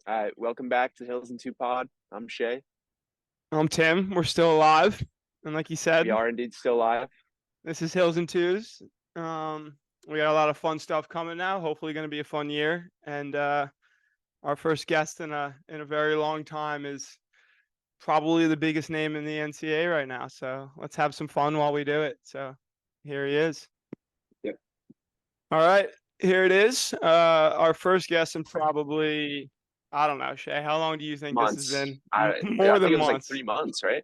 All right, welcome back to Hills and Two Pod. I'm Shea. I'm Tim. We're still alive. And like you We said, are indeed still live. this is Hills and Twos. We got a lot of fun stuff coming now. Hopefully going to be a fun year. And our first guest in a very long time is probably the biggest name in the NCAA right now. So let's have some fun while we do it. So here he is. Yep. All right, here it is. Our first guest in probably, I don't know, Shay, how long do you think this has Months. been? I More think than it was like months. 3 months, right?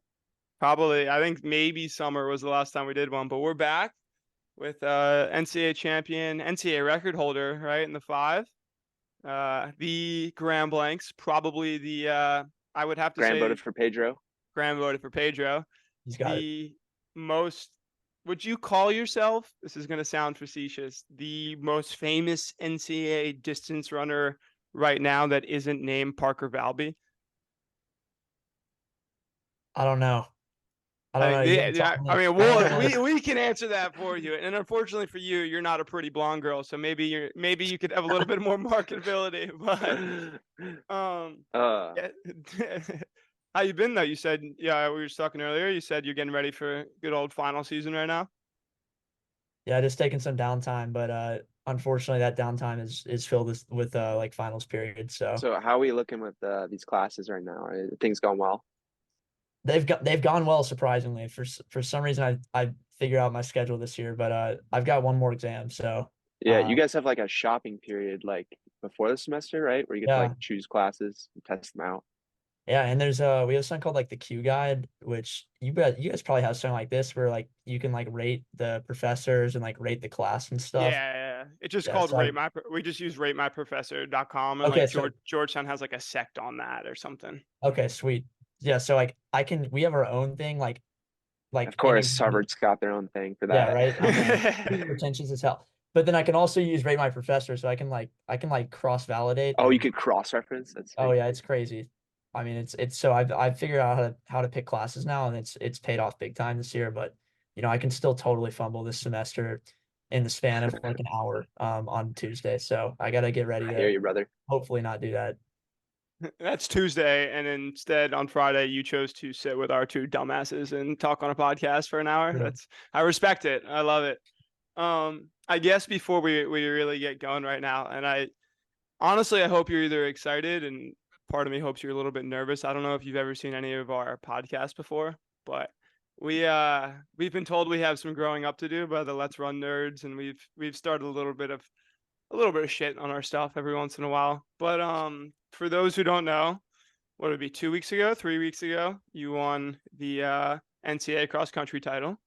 Probably, I think maybe summer was the last time we did one, but we're back with NCAA champion, NCAA record holder, right, in the five. The Grand Blanks, probably the I would have to Graham say voted for Pedro. Graham voted for Pedro. He's got it. The most, would you call yourself, this is going to sound facetious, the most famous NCAA distance runner right now that isn't named Parker Valby? I don't know. I don't I know. think You gotta tell I me. mean, I don't well, know. we can answer that for you. And unfortunately for you, you're not a pretty blonde girl, so maybe you could have a little bit more marketability. But uh, yeah. How you been though? You said, yeah, we were talking earlier. You said you're getting ready for good old final season right now. Yeah, just taking some downtime, but unfortunately that downtime is filled with like finals period. So so how are we looking with these classes right now? Are things going well? they've gone well surprisingly. For some reason I figured out my schedule this year, but I've got one more exam. So Yeah, you guys have like a shopping period like before the semester, right? Where you get to like yeah. choose classes and test them out. Yeah, and there's we have something called like the Q guide, which you guys probably have something like this where like you can like rate the professors and like rate the class and stuff. Yeah. It's just Yeah, called so I we just use ratemyprofessor.com, and like okay, so Georgetown has like a sect on that or something. okay, sweet. Yeah, so like we have our own thing, Of in course, exam. Harvard's got their own thing for Yeah, that. right. I know. Pretentious as hell. But then I can also use rate my professor, so I can like cross validate Oh, you and could cross-reference? That's oh pretty yeah, cool. it's crazy. I mean it's so I've figured out how to pick classes now and it's paid off big time this year, but I can still totally fumble this semester in the span of like an hour on Tuesday. So I gotta get ready I hear to you, brother. hopefully not do that. That's Tuesday, and instead on Friday you chose to sit with our two dumbasses and talk on a podcast for an hour. Yeah. I respect it. I love it. I guess before we really get going right now, and I honestly I hope you're either excited and part of me hopes you're a little bit nervous. I don't know if you've ever seen any of our podcasts before, but we've been told we have some growing up to do by the Let's Run nerds, and we've started a little bit of shit on our stuff every once in a while. But for those who don't know, what would it be, 2 weeks ago, 3 weeks ago, you won the NCAA cross country title.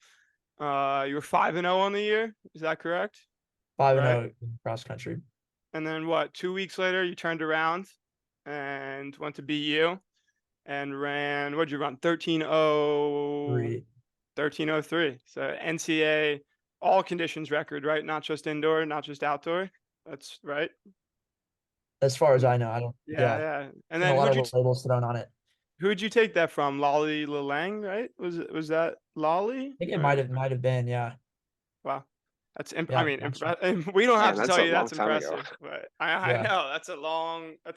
You were 5-0 on the year. Is that correct? Five and Right. zero cross country. And then what? 2 weeks later, you turned around and went to BU and ran. What'd you run? 13-0, Three. 13-03. So NCAA all conditions record, right? Not just indoor, not just outdoor. That's right. As far as I know, I don't yeah. Yeah. And Seen a then lot of labels thrown on it. who'd you take that from? Lolly Lelang, right? Was that Lolly? I think it Or might have been, yeah. wow, that's I Yeah, mean, actually. we don't have Man, to that's tell a you long that's time ago. impressive, but I Yeah. know that's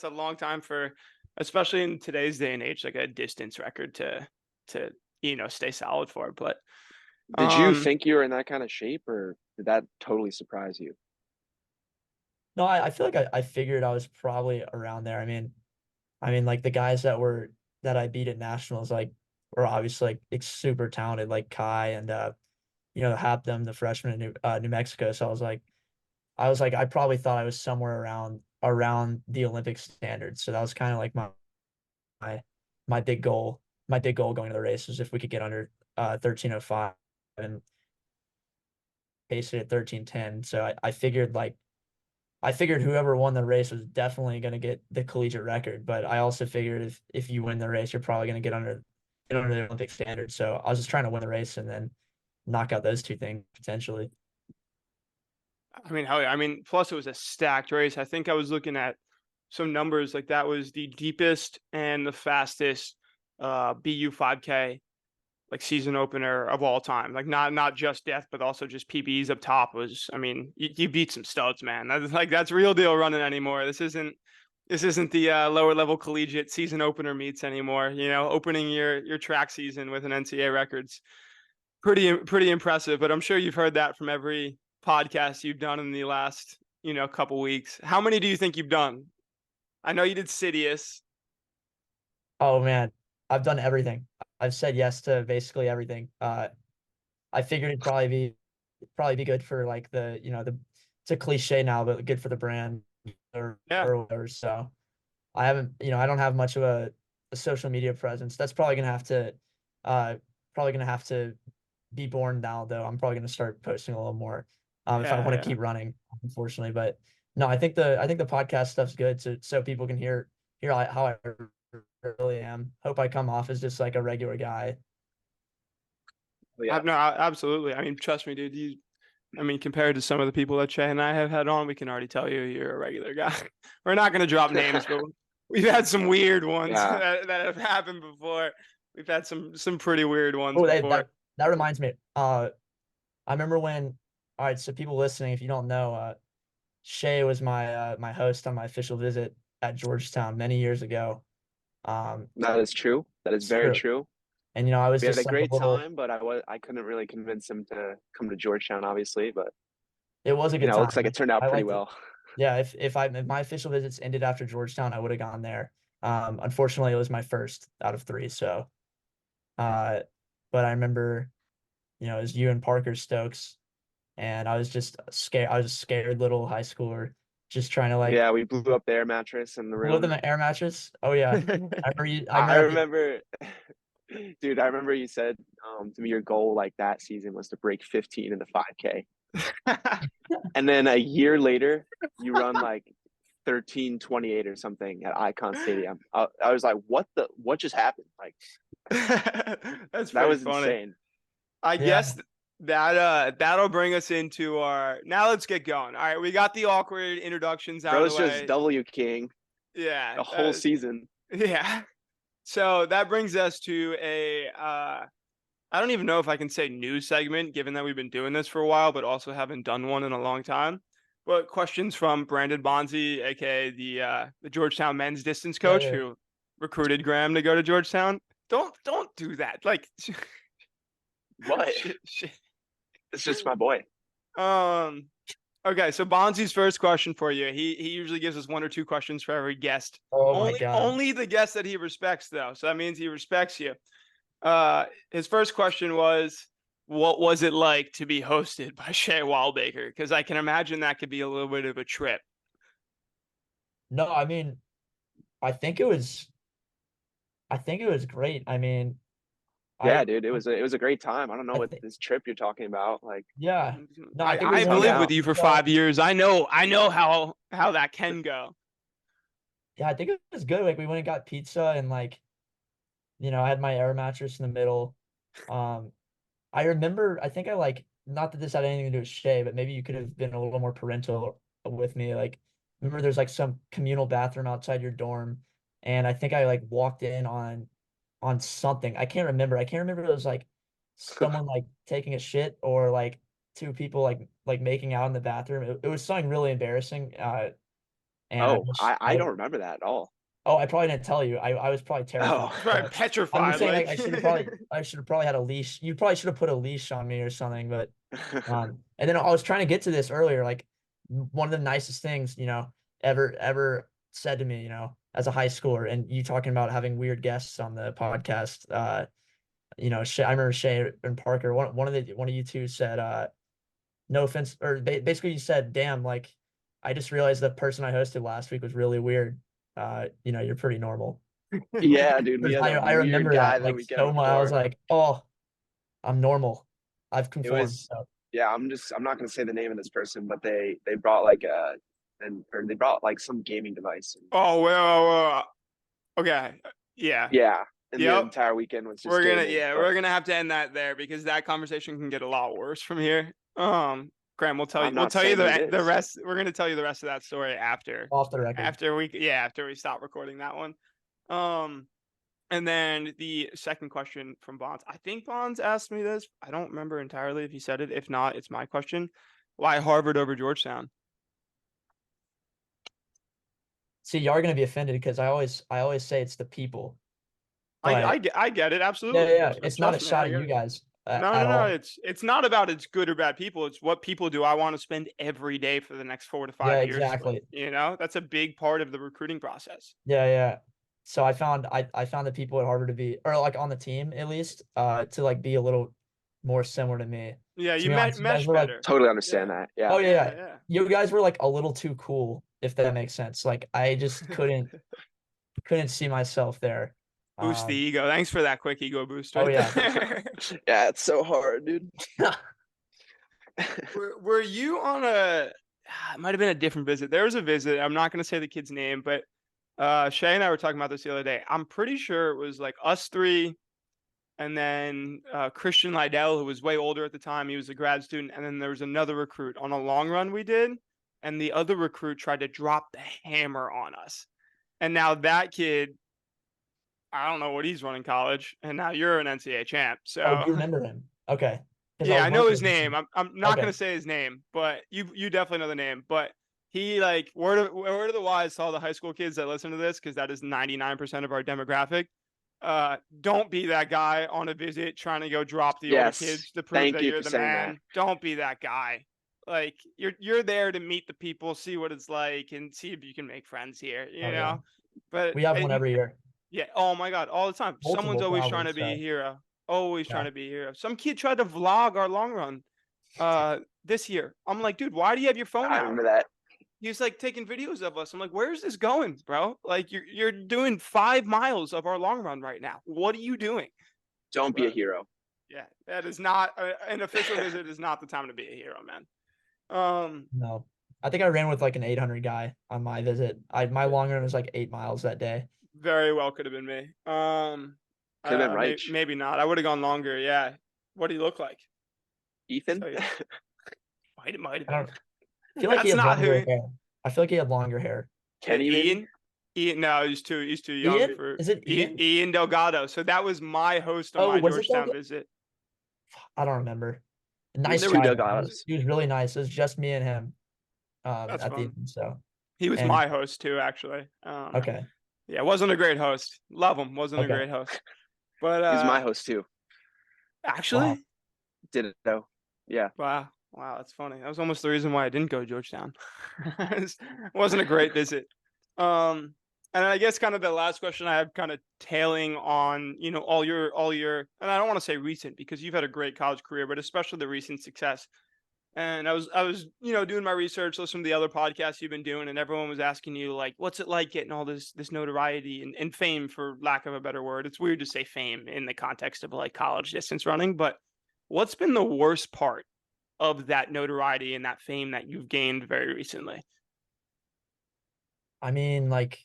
a long time for, especially in today's day and age, like a distance record to stay solid for. But Did you um, think you were in that kind of shape, or did that totally surprise you? No, I feel like I figured I was probably around there. I mean, like the guys that I beat at nationals, like were obviously like super talented, like Kai and Hapdom, the freshman in New Mexico. So I was like, I probably thought I was somewhere around the Olympic standards. So that was kind of like my my big goal. My big goal going to the race was if we could get under 13:05 and pace it at 13:10. So I figured whoever won the race was definitely going to get the collegiate record, but I also figured if you win the race, you're probably going to get under the Olympic standard. So I was just trying to win the race and then knock out those two things potentially. I mean, hell yeah. I mean, plus it was a stacked race. I think I was looking at some numbers, like that was the deepest and the fastest BU 5K like season opener of all time. Like not just death, but also just PBs up top was. I mean, you beat some studs, man. That's real deal running anymore. This isn't This isn't the lower level collegiate season opener meets anymore. You know, opening your track season with an NCAA record's pretty impressive. But I'm sure you've heard that from every podcast you've done in the last couple weeks. How many do you think you've done? I know you did Sidious. Oh man, I've done everything. I've said yes to basically everything. I figured it'd probably be good for like it's a cliche now, but good for the brand Yeah. or whatever. So I haven't, I don't have much of a social media presence. That's probably gonna have to be born now though. I'm probably gonna start posting a little more if I want to Yeah. keep running, unfortunately. But no, I think the podcast stuff's good so people can hear how I really am. Hope I come off as just like a regular guy. Yeah. No, absolutely. I mean, trust me, dude. Compared to some of the people that Shea and I have had on, we can already tell you're a regular guy. We're not going to drop names, but we've had some weird ones Yeah. that have happened before. We've had some pretty weird ones Oh, before. that reminds me. I remember when. All right, so people listening, if you don't know, Shea was my host on my official visit at Georgetown many years ago. That is true. That is It's very true. true. And I was We had a just like a great little. time, but I couldn't really convince him to come to Georgetown, obviously. But It was a good it time. looks like it turned out I pretty liked it. well. Yeah, if my official visits ended after Georgetown, I would have gone there. Unfortunately, it was my first out of three. So, but I remember, it was you and Parker Stokes, and I was just scared. I was a scared little high schooler, just trying to like Yeah, we blew up the air mattress in the live in room. the air mattress. Oh yeah, I remember you. I I remember. remember, dude. I remember you said to me your goal like that season was to break 15 in the 5K, and then a year later you run like 13:28 or something at Icon Stadium. I was like, what just happened? Like That's that pretty was funny. insane. I Yeah. guess that'll bring us into our. Now let's get going. All right, we got the awkward introductions out Bro, of it's the just way. W King Yeah. the whole season. Yeah. So that brings us to I don't even know if I can say news segment, given that we've been doing this for a while, but also haven't done one in a long time. But questions from Brandon Bonzi, aka the Georgetown men's distance coach, Yeah. who recruited Graham to go to Georgetown. Don't do that. Like, What? shit. It's just my boy. Okay, so Bonzi's first question for you. He usually gives us one or two questions for every guest. Oh my God. Only the guest that he respects, though. So that means he respects you. His first question was, what was it like to be hosted by Shea Wildbaker? Because I can imagine that could be a little bit of a trip. No, I mean, I think it was great. I mean, Yeah, dude, it was a great time. I don't know I what think, this trip you're talking about. Like, yeah. No, I think it was I've one of lived the, with you for 5 years. I know how that can go. yeah, I think it was good. Like we went and got pizza and like, I had my air mattress in the middle. Um, I remember, I think I like, not that this had anything to do with Shea, but maybe you could have been a little more parental with me. Like, remember there's like some communal bathroom outside your dorm, and I think I like walked in on something. I can't remember. I can't remember if it was like someone like taking a shit or like two people like making out in the bathroom. It was something really embarrassing. And oh, I don't remember that at all. oh, I probably didn't tell you. I was probably terrified. Oh, Right, So I'm just petrified. saying Like, like I should have probably had a leash. You probably should have put a leash on me or something. But and then I was trying to get to this earlier. Like one of the nicest things ever said to me, as a high schooler, and you talking about having weird guests on the podcast. I remember Shea and Parker. One of you two said, no offense, or basically you said, damn, like I just realized the person I hosted last week was really weird. You're pretty normal. yeah, dude, we had a I weird remember guy that the like weekend so much. I was before. like, oh, I'm normal. I've It conformed. was, So. yeah, I'm not gonna say the name of this person, but they brought like or they brought like some gaming device. oh well. Okay. Yeah. Yeah, and the Yep. entire weekend was just gaming. We're gonna have to end that there because that conversation can get a lot worse from here. Graham, I'm we'll not tell you saying who it the is. rest. We're gonna tell you the rest of that story after Off the record. after we stop recording that one. And then the second question from Bonds. I think Bonds asked me this. I don't remember entirely if he said it. If not, it's my question. Why Harvard over Georgetown? see, you're gonna be offended because I always say it's the people. I But get it. yeah, Absolutely. it's not a Trust me. shot I at get you it. guys No, at no, no. all. It's not about it's good or bad people. It's what people do. I want to spend every day for the next 4 to Yeah, 5 years with. exactly. That's a big part of the recruiting process. Yeah, yeah. So I found the people at Harvard to be, or like on the team at least, to like be a little more similar to me. Yeah, To you be honest, you guys mesh were like, better. Totally understand Yeah, that. Yeah. oh yeah, yeah, yeah. yeah. You guys were like a little too cool, if that makes sense. Like I just couldn't see myself there. Boost the Um, ego. Thanks for that quick ego boost oh right yeah. there. Yeah, it's so hard, dude. Were you on a? It might have been a different visit. There was a visit. I'm not going to say the kid's name, but Shay and I were talking about this the other day. I'm pretty sure it was like us three, and then Christian Lydell, who was way older at the time. He was a grad student, and then there was another recruit on a long run we did, and the other recruit tried to drop the hammer on us. And now that kid, I don't know what he's running college, and now you're an NCAA champ. Oh, you So remember him? Okay. Because I yeah, was I know wondering his if name. I'm not okay. gonna say his name, but you definitely know the name. But he like word of the wise to all the high school kids that listen to this, because that is 99% of our demographic. Don't be that guy on a visit trying to go drop the older Yes. kids to prove Thank that you you're for the saying man. that. Don't be that guy. Like you're there to meet the people, see what it's like, and see if you can make friends here. Oh yeah. But We have one every year. yeah. Oh my God, all the time. Someone's Multiple always probably. trying to be a So hero. Always trying yeah. to be a hero. Some kid tried to vlog our long run this year. I'm like, dude, why do you have your phone I out? remember that. He's like taking videos of us. I'm like, where's this going, bro? Like you're doing 5 miles of our long run right now. What are you doing? Don't be a But hero. yeah, that is not an official visit. Is not the time to be a hero, man. No. I think I ran with like an 800 guy on my visit. My long run was like 8 miles that day. Very well could have been me. Could have been right. Maybe not. I would have gone longer. Yeah. What do you look like? Ethan? So, yeah. Might have I don't been. I feel like he That's had not longer who. hair. I feel like he had longer hair. Kenny, maybe? Ian. Ian, no, he's too young Ian? for Is it Ian? Ian Delgado. So that was my host on Oh, my was it Georgetown Delgado? visit. I don't remember. There's Nice two guy though. Delgados. He was really nice. It was just me and him That's at the fun. end. So He was and my host too, actually. okay. Yeah, wasn't a great host. Love him. Wasn't a Okay. great host. But He's my host too. actually, Wow. Didn't know. Yeah. wow, that's funny. That was almost the reason why I didn't go to Georgetown. It wasn't a great visit. And I guess kind of the last question I have, kind of tailing on, all your, and I don't want to say recent because you've had a great college career, but especially the recent success. And I was, doing my research, listening to the other podcasts you've been doing, and everyone was asking you like, what's it like getting all this notoriety and fame, for lack of a better word. It's weird to say fame in the context of like college distance running, but what's been the worst part of that notoriety and that fame that you've gained very recently? I mean, like,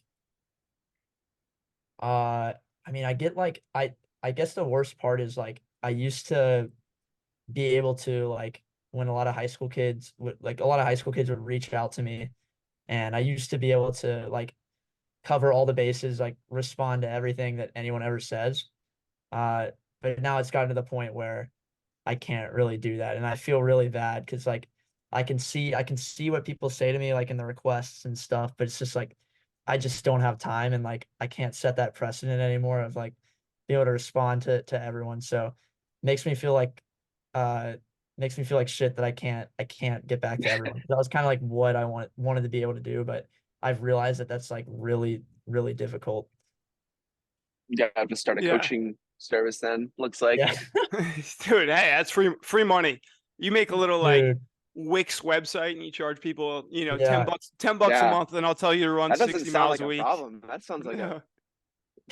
I get like I guess the worst part is like I used to be able to like when a lot of high school kids would reach out to me, and I used to be able to like cover all the bases, like respond to everything that anyone ever says. But now it's gotten to the point where I can't really do that, and I feel really bad because like I can see what people say to me like in the requests and stuff, but it's just like I just don't have time, and like I can't set that precedent anymore of like be able to respond to everyone. So makes me feel like uh makes me feel like shit that I can't get back to everyone. That was kind of like what I wanted to be able to do, but I've realized that that's like really, really difficult. You have to start a Yeah. coaching service then, looks like. Yeah. Dude, hey, that's free money. You make a little like Dude, Wix website and you charge people, $10 yeah. bucks a Yeah. month, and I'll tell you to run That doesn't 60 sound miles like a a week. problem. That sounds like a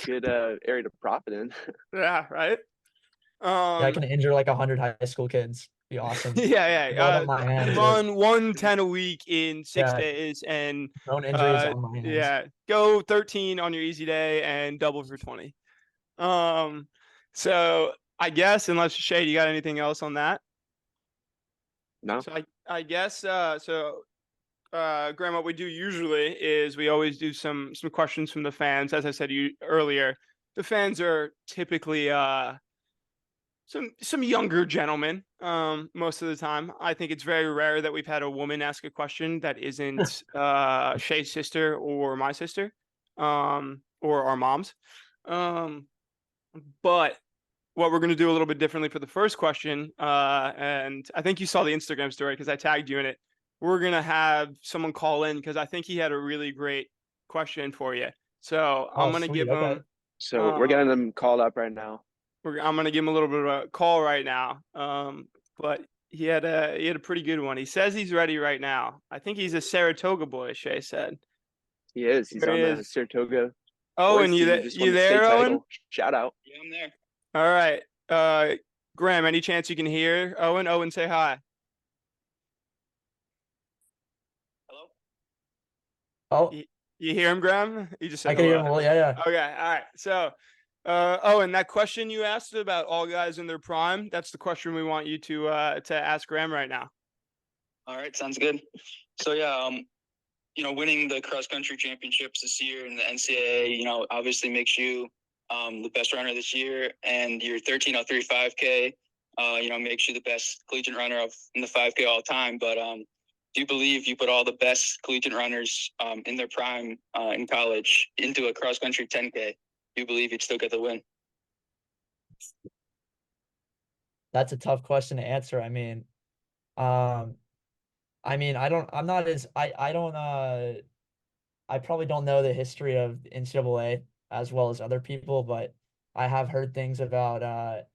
good area to profit in. Yeah, right. Yeah, I can injure like 100 high school kids. Be awesome. Yeah. Blood on my hands. Run 110 a week in 6 Yeah, days, and bone injuries on my hands. yeah, go 13 on your easy day and double for 20. So I guess, unless Shay, you got anything else on that? No. So I guess Graham, what we do usually is we always do some questions from the fans. As I said to you earlier, the fans are typically some younger gentlemen, most of the time. I think it's very rare that we've had a woman ask a question that isn't Shay's sister or my sister, or our moms. But what we're going to do a little bit differently for the first question, and I think you saw the Instagram story because I tagged you in it. We're going to have someone call in because I think he had a really great question for you. So I'm going to sweet. give Okay. him. So we're getting them called up right now. I'm going to give him a little bit of a call right now. But he had a pretty good one. He says he's ready right now. I think he's a Saratoga boy, Shay said. He is. He's There on he the is. Saratoga. Owen, boys you team. Just won you the state there, Owen? title. Shout out. Yeah, I'm there. All right. Graham, any chance you can hear Owen? Owen, say hi. Hello? Oh, You hear him, Graham? He just said I can hear him. hello. Well, yeah. Okay, all right. So, Owen, that question you asked about all guys in their prime, that's the question we want you to ask Graham right now. All right, sounds good. So yeah, winning the cross country championships this year in the NCAA, obviously makes you the best runner this year, and your 13:03 5K, makes you the best collegiate runner in the 5K all time. But do you believe you put all the best collegiate runners in their prime in college into a cross country 10K? Do you believe you'd still get the win? That's a tough question to answer. I probably don't know the history of the NCAA as well as other people, but I have heard things about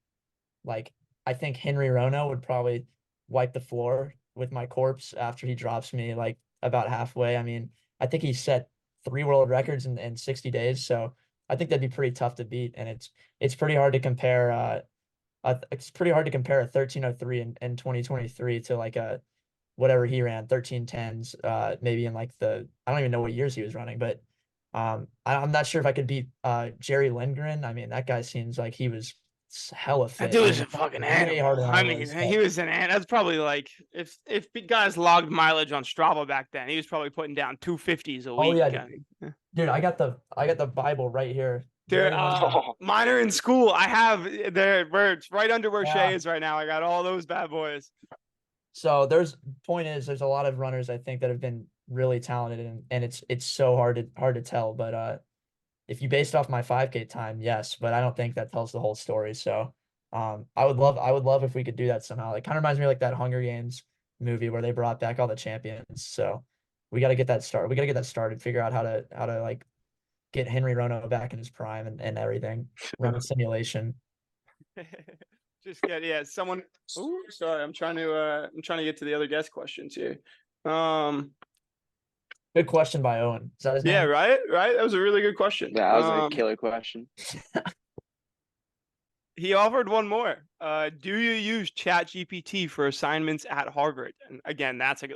like I think Henry Rono would probably wipe the floor with my corpse after he drops me like about halfway. I think he set 3 world records in 60 days, so I think that'd be pretty tough to beat, and it's pretty hard to compare it's pretty hard to compare a 13:03 in 2023 to like a whatever he ran 13:10s maybe in like I don't even know what years he was running, but I'm not sure if I could beat Jerry Lindgren. That guy seems like he was hella fit. That dude was a fucking animal. He was an ant. That's probably like if guys logged mileage on Strava back then, he was probably putting down 250s a week. Oh yeah, dude, I got the Bible right here. Dude, mine are in school. I have where it's right under where Shea is right now. I got all those bad boys. So there's a lot of runners I think that have been really talented, and it's so hard to tell. But if you based off my 5K time, yes, but I don't think that tells the whole story. So I would love if we could do that somehow. It kind of reminds me of like that Hunger Games movie where they brought back all the champions. So we got to get that started. We got to get that started. Figure out how to like get Henry Rono back in his prime and everything. Run a simulation. Just get someone. Ooh, sorry, I'm trying to get to the other guest questions here. Good question by Owen. Is that his name? Yeah, right. That was a really good question. Yeah, that was a killer question. He offered one more. Do you use ChatGPT for assignments at Harvard? And again, that's a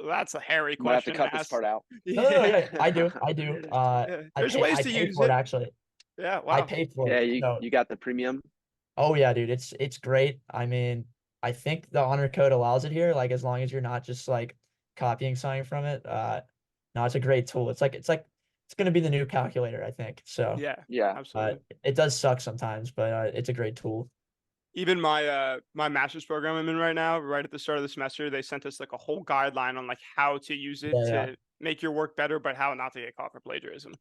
hairy question. Might have to cut this part out. No, yeah, I do. There's ways to use it actually. Yeah, wow. I pay for it. Yeah, you got the premium. Oh yeah, dude, it's great. I think the honor code allows it here, like as long as you're not just like copying something from it. No, it's a great tool. It's gonna be the new calculator, I think. So yeah, absolutely. It does suck sometimes, but it's a great tool. Even my master's program I'm in right now, right at the start of the semester, they sent us like a whole guideline on like how to use it to make your work better, but how not to get caught for plagiarism.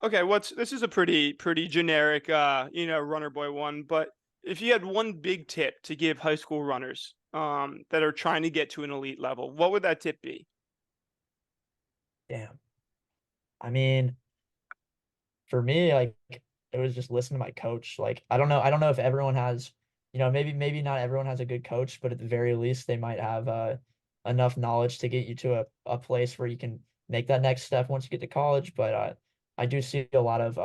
Okay, this is a pretty generic runner boy one, but if you had one big tip to give high school runners that are trying to get to an elite level, what would that tip be? Damn. For me, like it was just listen to my coach. Like I don't know if everyone has, maybe not everyone has a good coach, but at the very least they might have enough knowledge to get you to a place where you can make that next step once you get to college. But I do see a lot of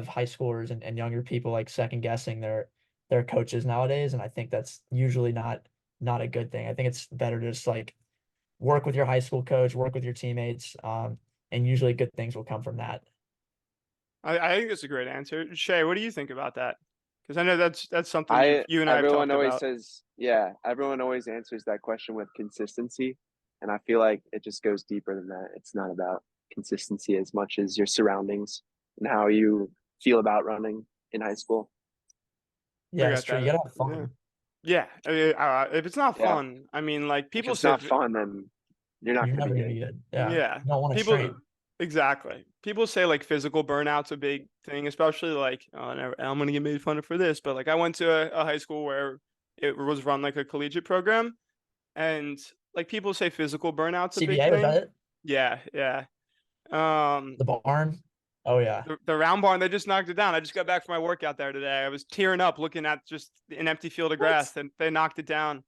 high schoolers and younger people like second guessing their coaches nowadays, and I think that's usually not a good thing. I think it's better to just like work with your high school coach, work with your teammates, and usually good things will come from that. I think that's a great answer. Shay, what do you think about that? Because I know that's something you and I have talked about. Everyone always answers that question with consistency, and I feel like it just goes deeper than that. It's not about consistency as much as your surroundings and how you feel about running in high school. Yeah, got it's true. that. You gotta have fun. Yeah. If it's not Yeah. fun, I mean, like If people it's say, not fun, then you're not You're gonna never be gonna be good. good. Yeah. yeah, You don't want to people train. exactly. People say like physical burnout's a big thing, especially like I'm gonna get made fun of for this, but like I went to a high school where it was run like a collegiate program, and like people say physical burnout's a big CBA, was that thing. it? Yeah, yeah. Um, The barn? Oh yeah. the round barn, they just knocked it down. I just got back from my workout there today. I was tearing up looking at just an empty field of grass, and they knocked it down.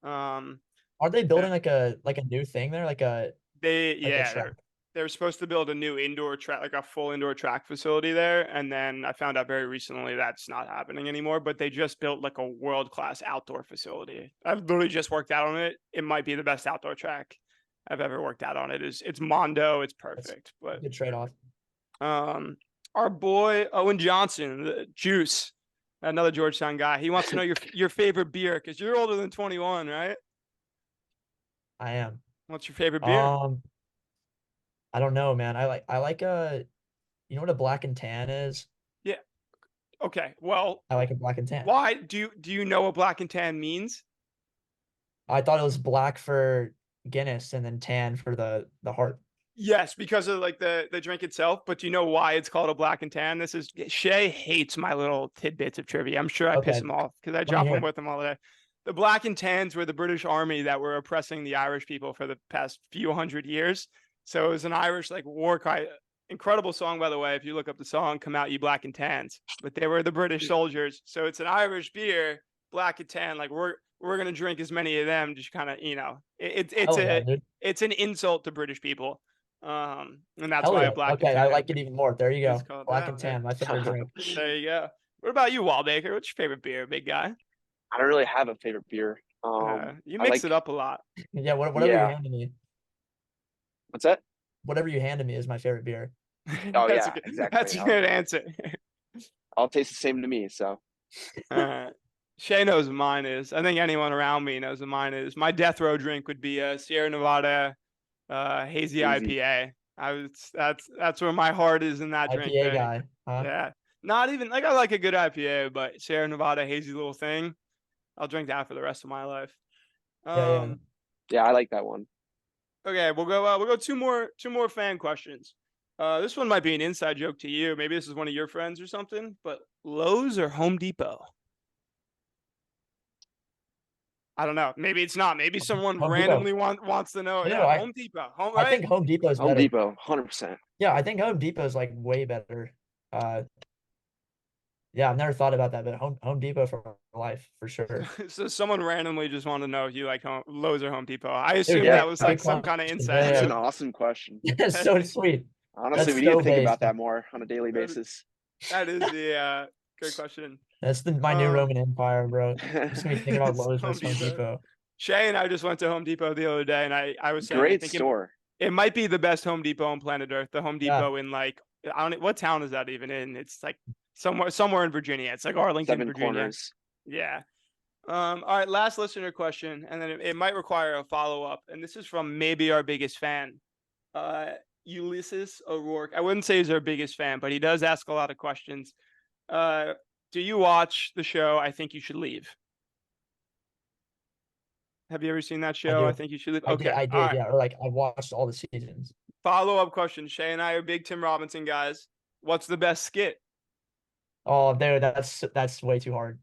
Um, Are they yeah, building like a new thing there? Like a yeah, track? they were supposed to build a new indoor track, like a full indoor track facility there, and then I found out very recently that's not happening anymore. But they just built like a world-class outdoor facility. I've literally just worked out on it. It might be the best outdoor track I've ever worked out on. It's Mondo. It's perfect. But Good trade-off. our boy Owen Johnson, the Juice, another Georgetown guy. He wants to know your favorite beer because you're older than 21, right? I am. What's your favorite beer? I don't know, man. I like you know what a black and tan is? Yeah. Okay. Well, I like a black and tan. why do you know what black and tan means? I thought it was black for Guinness and then tan for the heart. Yes, because of like the drink itself. But do you know why it's called a black and tan? This is Shea hates my little tidbits of trivia. I'm sure I piss Okay. him off because I me drop hear them it. with him all day. The black and tans were the British army that were oppressing the Irish people for the past few hundred years. So it was an Irish like war cry. Incredible song, by the way. If you look up the song, "Come Out, You Black and Tans," but they were the British soldiers. So it's an Irish beer, black and tan. Like we're gonna drink as many of them. Just kind of it's Hell yeah, dude. it's an insult to British people. And that's Hell why yeah. a black Okay, and I tan like it even more. There you is go. called Black that. and tan, my favorite drink. There you go. What about you, Wallbaker? What's your favorite beer, big guy? I don't really have a favorite beer. You I mix like, it up a lot. Yeah, whatever you yeah. handed me. What's that? Whatever you handed me is my favorite beer. Oh That's yeah, a exactly. That's a good answer. I'll taste the same to me. So Shay knows what mine is. I think anyone around me knows what mine is. My death row drink would be a Sierra Nevada hazy IPA. That's where my heart is in that drink. IPA guy, huh? Yeah. Not even like I like a good IPA, but Sierra Nevada hazy little thing. I'll drink that for the rest of my life. Yeah. Yeah, I like that one. Okay, we'll go two more fan questions. This one might be an inside joke to you. Maybe this is one of your friends or something, but Lowe's or Home Depot? I don't know. Maybe it's not. Maybe someone Home randomly Depot. wants to know. No, Yeah, Home Depot. I Right? think Home Depot is Home better. Depot, 100%. Yeah, I think Home Depot is like way better. Yeah, I've never thought about that, but Home Depot for life for sure. So someone randomly just wanted to know if you like Lowe's or Home Depot. I assume yeah, that was like good some kind of question. inside That's an joke. awesome question. That's so sweet. Honestly, That's we need to so think about basic. that more on a daily basis. That is the good question. That's my new Roman Empire, bro. I'm just gonna be thinking about Lowe's versus Home Depot. Shay and I just went to Home Depot the other day, and I was saying, Great I think store. It might be the best Home Depot on planet Earth. The Home Depot in like I don't what town is that even in? It's like somewhere in Virginia. It's like Arlington, Seven Virginia. Corners. Yeah. All right, last listener question, and then it might require a follow-up. And this is from maybe our biggest fan. Ulysses O'Rourke. I wouldn't say he's our biggest fan, but he does ask a lot of questions. Do you watch the show I Think You Should Leave? Have you ever seen that show? I Think You Should Leave. Okay, I did, all right. yeah. Or like I watched all the seasons. Follow-up question. Shay and I are big Tim Robinson guys. What's the best skit? Oh, that's way too hard.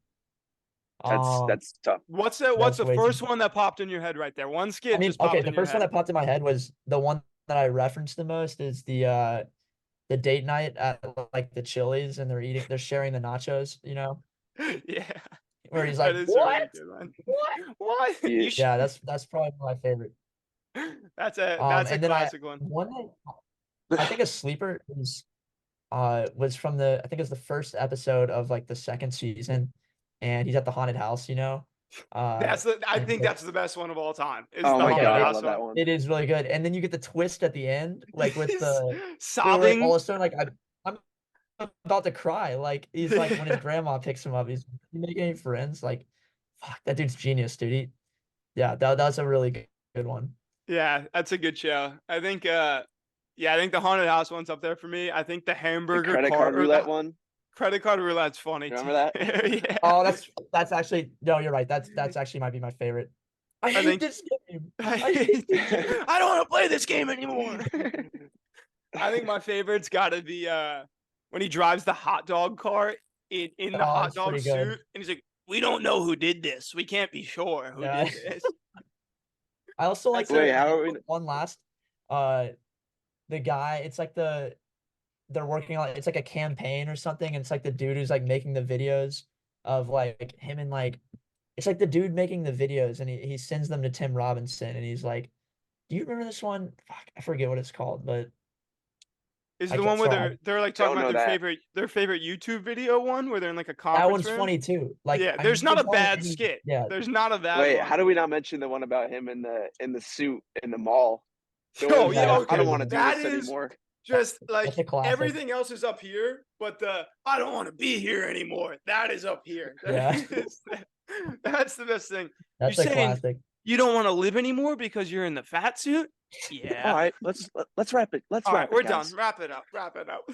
That's tough. What's the first one that popped in your head right there? One skit. I mean, just popped okay, in the your first one head. that popped in my head was the one that I referenced the most is the date night at like the Chili's and they're sharing the nachos, you know? Yeah. Where he's That like, is a really what? good one. What? What? Yeah, that's probably my favorite. That's a And then classic one. One that I think a sleeper was from I think it's the first episode of like the second season, and he's at the haunted house, you know. I think that's the best one of all time. Oh my God, I House love that one. It is really good, and then you get the twist at the end, like with the sobbing. All of a sudden, like I'm about to cry. Like he's like when his grandma picks him up, he's you make any friends? Like, fuck, that dude's genius, dude. That's a really good one. Yeah, that's a good show. I think I think the haunted house one's up there for me. I think the hamburger credit card roulette one. Credit card roulette's funny. Remember that? Yeah. Oh, that's actually no, you're right. That's actually might be my favorite. I hate think- this game. I hate this game. I don't want to play this game anymore. I think my favorite's got to be when he drives the hot dog cart in the Oh, hot it's dog pretty suit, good. and he's like, "We don't know who did this. We can't be sure who Yeah. did this." I also like Wait, the how are we? one last the guy, it's like they're working on it's like a campaign or something, and it's like the dude who's like making the videos of like him and like it's like the dude making the videos, and he sends them to Tim Robinson, and he's like, "Do you remember this one? Fuck, I forget what it's called, but Is I the can't- one where sorry, they're like talking Don't about know that. their favorite YouTube video one where they're in like a that conference one's room? funny too. Like, Yeah, I there's mean, not a probably bad any- skit. Yeah, There's not a bad Wait, one. how do we not mention the one about him in the suit in the mall? The Oh, one yeah, that, okay. I don't want to do That this is- anymore. Just like that's a classic. everything else is up here, but the I don't want to be here anymore. That is up here. Yeah. That's the best thing. That's You're a saying classic. you don't want to live anymore because you're in the fat suit? Yeah. All right, let's wrap it. Let's All wrap right, it, we're guys. done. Wrap it up. Wrap it up.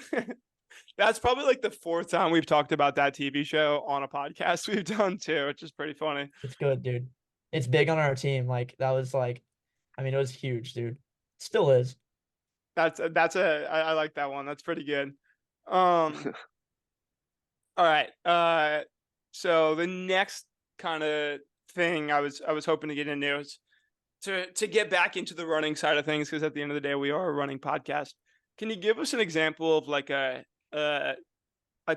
That's probably like the 4th time we've talked about that TV show on a podcast we've done too, which is pretty funny. It's good, dude. It's big on our team. Like that was like, I mean, it was huge, dude. Still is. I like that one. That's pretty good. All right. So the next kind of thing I was hoping to get into is to get back into the running side of things, because at the end of the day we are a running podcast. Can you give us an example of like a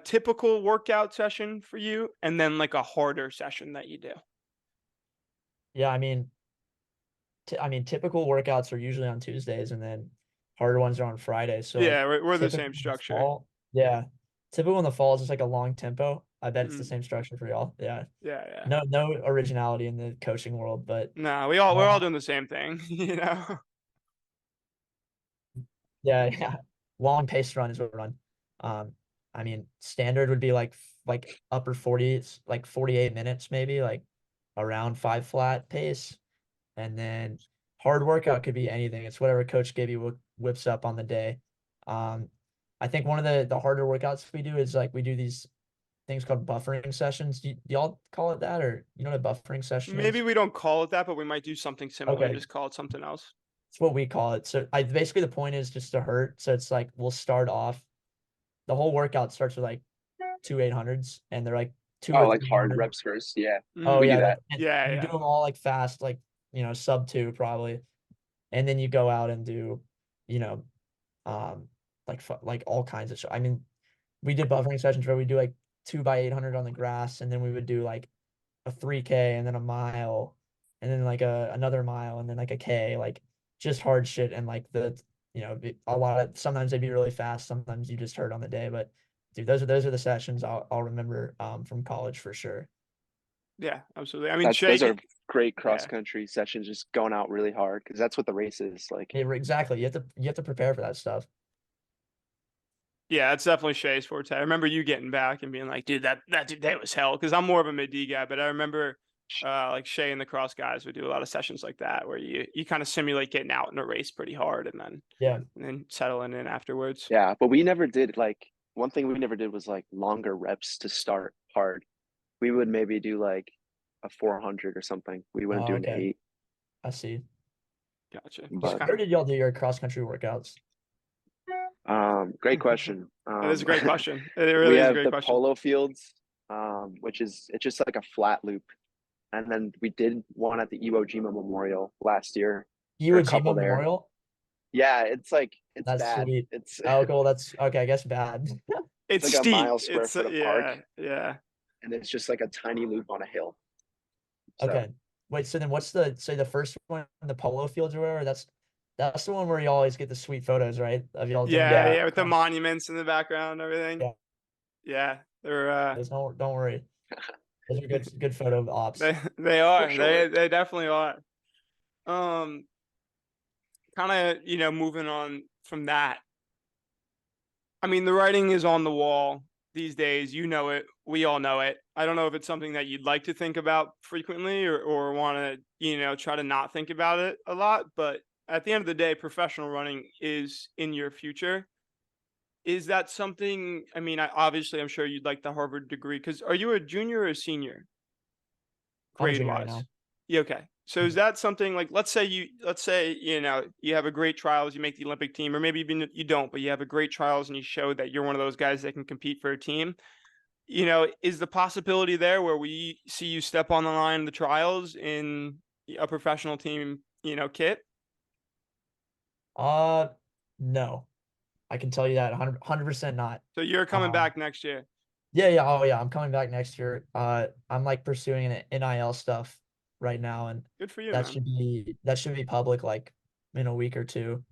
typical workout session for you, and then like a harder session that you do? Yeah, I mean, typical workouts are usually on Tuesdays, and then harder ones are on Fridays. So Yeah, like, we're the typical same in the structure. fall- yeah, typical in the fall is just like a long tempo. I bet it's the Mhm. same structure for y'all. Yeah, Yeah. no originality in the coaching world, but No, we're all doing the same thing, you know. yeah, long pace run is what we run. I mean, standard would be like upper 40s, like 48 minutes maybe, like around 5 flat pace. And then hard workout could be anything. It's whatever Coach Gibby whips up on the day. I think one of the harder workouts we do is like we do these things called buffering sessions. Do y'all call it that, or you know what a buffering session Maybe is? we don't call it that, but we might do something similar. Okay. Just call it something else. It's what we call it. So basically the point is just to hurt. So it's like we'll start off. The whole workout starts with like 2 800s, and they're like 2 Oh, or like 3 hard 800s. reps first. Yeah. Oh We do yeah, that. and Yeah, you yeah. do them all like fast, like sub 2 probably, and then you go out and do, you know, like all kinds of. I mean, we did buffering sessions where we do like 2 by 800 on the grass, and then we would do like a 3K and then a mile, and then like another mile, and then like a K, like just hard shit, and like a lot of sometimes they'd be really fast, sometimes you just hurt on the day, but dude, those are the sessions I'll remember from college for sure. Yeah, absolutely. I mean, Those are Shea, great cross country sessions, just going out really hard because that's what the race is like. Yeah, exactly. You have to prepare for that stuff. yeah, that's definitely Shea's forte. I remember you getting back and being like, dude, that day was hell. Because I'm more of a mid-D guy, but I remember like Shea and the cross guys would do a lot of sessions like that where you kind of simulate getting out in a race pretty hard and then settling in afterwards. Yeah, but we never did like one thing we never did was like longer reps to start hard. We would maybe do like a 400 or something. We wouldn't do an Okay. 8. I see. Gotcha. But Where did y'all do your cross country workouts? great question. That is a great question. It We really is a have great the question. polo fields, which is it's just like a flat loop. And then we did one at the Iwo Jima Memorial last year. Iwo a couple Jima there. Memorial? Yeah, it's That's bad. sweet. It's Oh, cool. That's okay. I guess bad. It's like a steep. mile square It's foot of park. Yeah. and it's just like a tiny loop on a hill. So, Okay. Wait, so then what's the first one, the polo fields or whatever? That's the one where you always get the sweet photos, right? Of y'all doing Yeah, that. yeah, with the monuments in the background and everything. Yeah. Yeah, they're Don't worry. Those are good photo ops. they are. sure. They definitely are. Kind of, moving on from that. I mean, the writing is on the wall these days. You know it. We all know it. I don't know if it's something that you'd like to think about frequently or want to, try to not think about it a lot. But at the end of the day, professional running is in your future. is that something, I mean, obviously I'm sure you'd like the Harvard degree, because are you a junior or a senior I'm a grade junior right wise? now. Yeah, okay. So is that something like, let's say you know, you have a great trials, you make the Olympic team, or maybe even you don't, but you have a great trials and you show that you're one of those guys that can compete for a team. You know, is the possibility there where we see you step on the line in the trials in a professional team, you know, kit? No, I can tell you that 100% not. So you're coming Um, back next year. yeah. Oh yeah, I'm coming back next year. I'm like pursuing an NIL stuff right now, and Good for you, that man. should be public like in a week or two.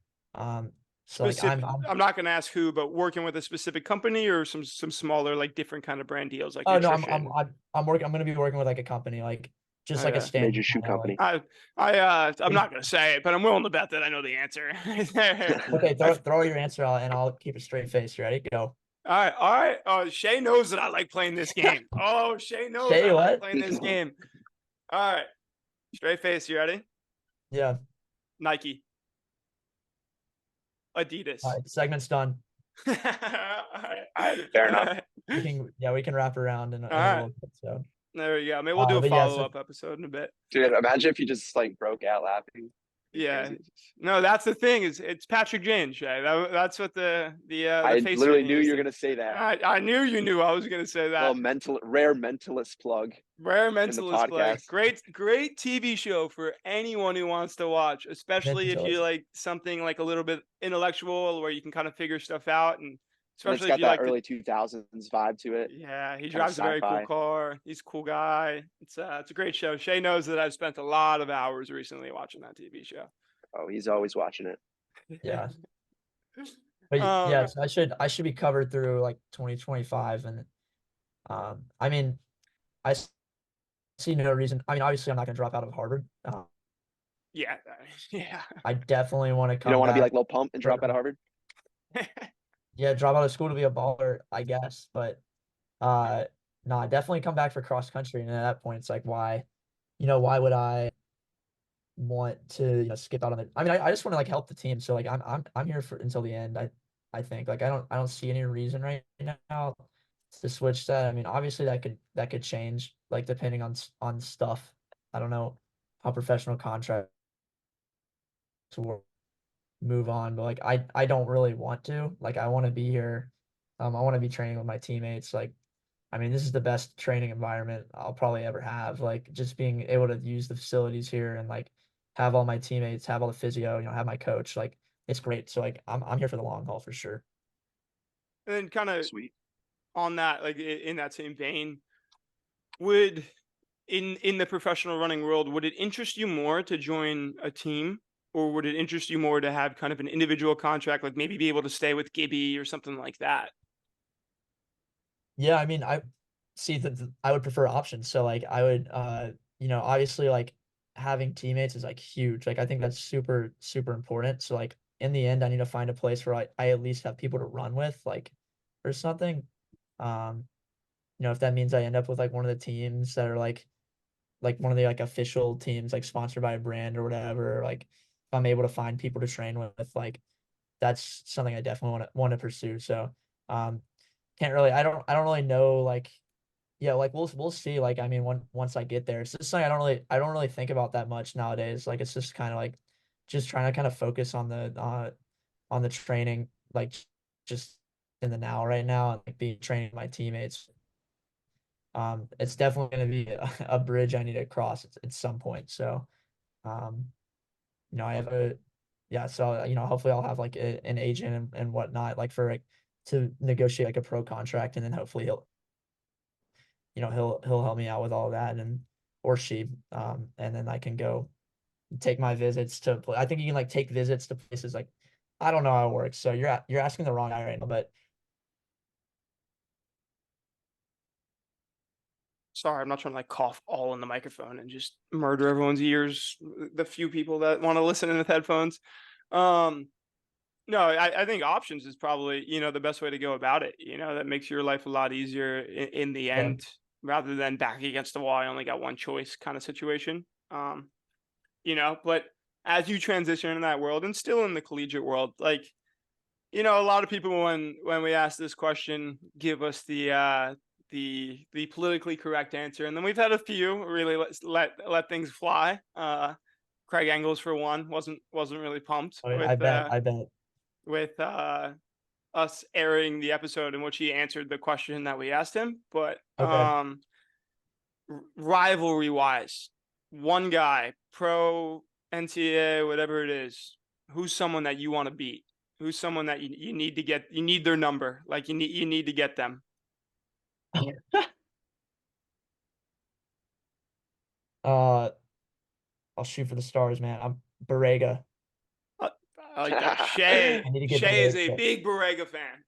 So like Specific, I'm not going to ask who, but working with a specific company or some smaller, like different kind of brand deals like oh no, I'm nutrition. I'm working. I'm gonna be working with like a company, like just like a Okay. Major standard shoe NIL, company. I'm not going to say it, but I'm willing to bet that I know the answer. Okay, I, throw your answer out, and I'll keep a straight face. You ready? Go. all right, all right. Oh, Shay knows that I like playing this game. Oh, Shay knows Shay, I like what? playing this game. All right, straight face. You ready? Yeah. Nike, Adidas. All right, segment's done. All right, fair enough. We can wrap around in All a right. little bit. So There we go. Maybe we'll do a but yeah, follow-up episode in a bit. Dude, imagine if you just like broke out laughing. Yeah. Crazy. No, that's the thing. Is it's Patrick Jane, Shay. That's what the I face literally thing knew is. you were gonna say that. I knew you knew I was gonna say that. Well, rare mentalist plug Rare in the mentalist play. podcast. Great TV show for anyone who wants to watch, especially if you Mentalist. like something like a little bit intellectual where you can kind of figure stuff out, and And especially it's if got you that like early 2000s vibe to it. yeah, he Kinda drives a very cool sci-fi. car. He's a cool guy. It's a great show. Shay knows that I've spent a lot of hours recently watching that TV show. Oh, he's always watching it. Yeah. But Um, so I should be covered through like 2025, and I mean I see no reason. I mean, obviously I'm not gonna drop out of Harvard. yeah, yeah. I definitely want to You come don't want to be back. like Lil Pump and drop out of Harvard? Yeah, drop out of school to be a baller, I guess. But no, I definitely come back for cross country. And at that point, it's like, why would I want to, skip out on it? I mean, I just want to like help the team. So like I'm here for until the end. I think like I don't see any reason right now to switch that. I mean, obviously that could change like depending on stuff. I don't know how professional contracts work. Move on, but like I don't really want to. Like I want to be here. I want to be training with my teammates. Like, I mean, this is the best training environment I'll probably ever have. Like just being able to use the facilities here and like have all my teammates, have all the physio, have my coach. Like it's great. So like I'm here for the long haul for sure. And then kind of Sweet. on that, like in that same vein, would in the professional running world, would it interest you more to join a team, or would it interest you more to have kind of an individual contract, like maybe be able to stay with Gibby or something like that? Yeah, I mean, I see that I would prefer options. So like I would obviously like having teammates is like huge. Like I think that's super, super important. So like in the end, I need to find a place where I at least have people to run with, like or something. Um, if that means I end up with like one of the teams that are like one of the like official teams like sponsored by a brand or whatever, or, like if I'm able to find people to train with, like that's something I definitely want to pursue. So can't really I don't really know like yeah, like we'll see. Like I mean once I get there. It's just something I don't really think about that much nowadays. Like it's just kind of like just trying to kind of focus on the training, like just in the now right now and like be training my teammates. It's definitely going to be a bridge I need to cross at some point. So, um, I have so, hopefully I'll have like an agent and whatnot, like for like to negotiate like a pro contract. And then hopefully he'll help me out with all of that or she, and then I can go take my visits to, I think you can like take visits to places like, I don't know how it works. So you're asking the wrong guy right now, but Sorry, I'm not trying to like cough all in the microphone and just murder everyone's ears. The few people that want to listen in with headphones. Um, no, I think options is probably, the best way to go about it. That makes your life a lot easier in the yeah, end, rather than back against the wall. I only got one choice kind of situation. But as you transition in that world and still in the collegiate world, like you know, a lot of people when we ask this question give us the politically correct answer, and then we've had a few really let things fly. Craig Engels, for one, wasn't really pumped Oh, yeah, with I bet. with us airing the episode in which he answered the question that we asked him. But Okay. rivalry wise, one guy, pro, NCAA, whatever it is, who's someone that you want to beat? Who's someone that you need to get? You need their number. Like you need to get them. I'll shoot for the stars, man. I'm Borrega. I like that. Shea I need to get Shea is a Borrega. big Borrega fan.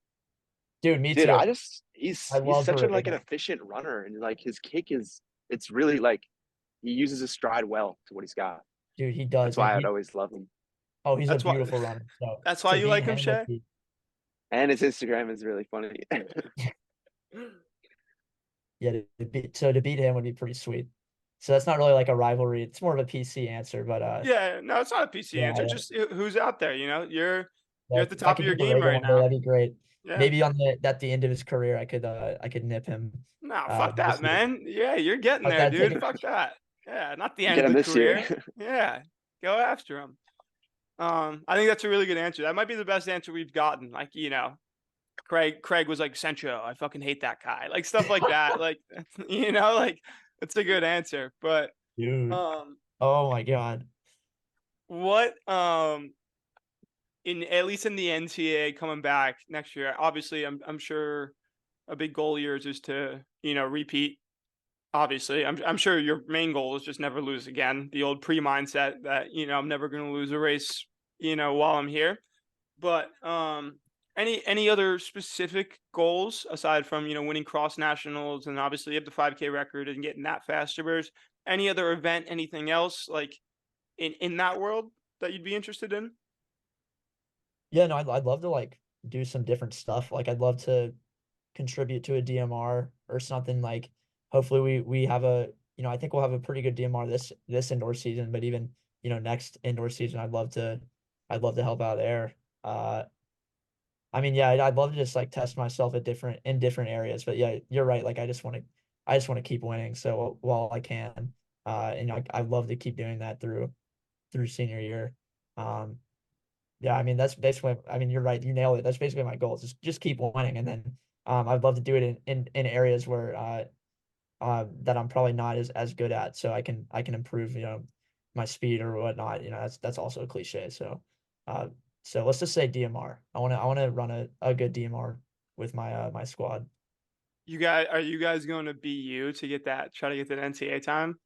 Dude, me Dude, too. he's I love such like an Borrega. efficient runner, and like his kick it's really like he uses his stride well to what he's got. Dude, he That's does. why I'd always love him. He's a That's why. beautiful runner. So That's why to you beat like him, him would Shea. be, And his Instagram is really funny. yeah, to beat him would be pretty sweet. So that's not really like a rivalry. It's more of a PC answer, but Yeah, no, it's not a PC yeah, answer. Just who's out there. You know, you're at the if I top of could your get game Borrega right one day, now. that'd be great. Yeah. Maybe at the end of his career, I could nip him. No, fuck that, this year. man. Yeah, you're getting Fuck there, that, dude. take it. Fuck that. Yeah, not the end Get of him the this year. career. Yeah, go after him. I think that's a really good answer. That might be the best answer we've gotten. Like, you know, Craig was like, Centro, I fucking hate that guy. Like stuff like that. Like, you know, like it's a good answer. But Dude. oh my God. what in at least in the NCAA coming back next year, obviously I'm sure a big goal of yours is to, you know, repeat. Obviously, I'm sure your main goal is just never lose again. The old pre-mindset that, you know, I'm never going to lose a race, you know, while I'm here. But any other specific goals aside from, you know, winning cross nationals and obviously you have the 5K record and getting that faster? Whereas any other event, anything else like in that world that you'd be interested in? Yeah, no, I'd love to like do some different stuff. Like I'd love to contribute to a DMR or something. Like hopefully we have I think we'll have a pretty good DMR this indoor season, but even, next indoor season, I'd love to help out there. I mean, yeah, I'd love to just like test myself in different areas, but yeah, you're right. Like I just want to keep winning. So while I can, and I'd love to keep doing that through senior year. Yeah, I mean, that's basically, I mean, you're right. You nailed it. That's basically my goal. Just keep winning. And then, I'd love to do it in areas where, that I'm probably not as good at. So I can improve, my speed or whatnot. That's also a cliche. So let's just say DMR. I want to run a good DMR with my squad. Are you guys going to BU to try to get that NCAA time?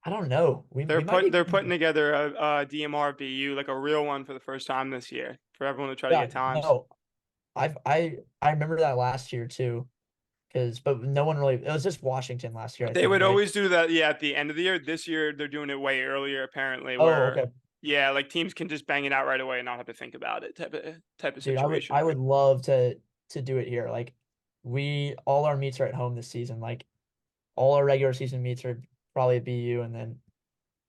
I don't know. They're might be putting together a DMR BU, like a real one for the first time this year for everyone to try to get times. No, I remember that last year too, but no one really. It was just Washington last year. They would always do that, yeah, at the end of the year. This year they're doing it way earlier, apparently. Okay. Yeah, like teams can just bang it out right away and not have to think about it. Type of Dude, situation. I would love to do it here. Like all our meets are at home this season. Like all our regular season meets are probably at BU, and then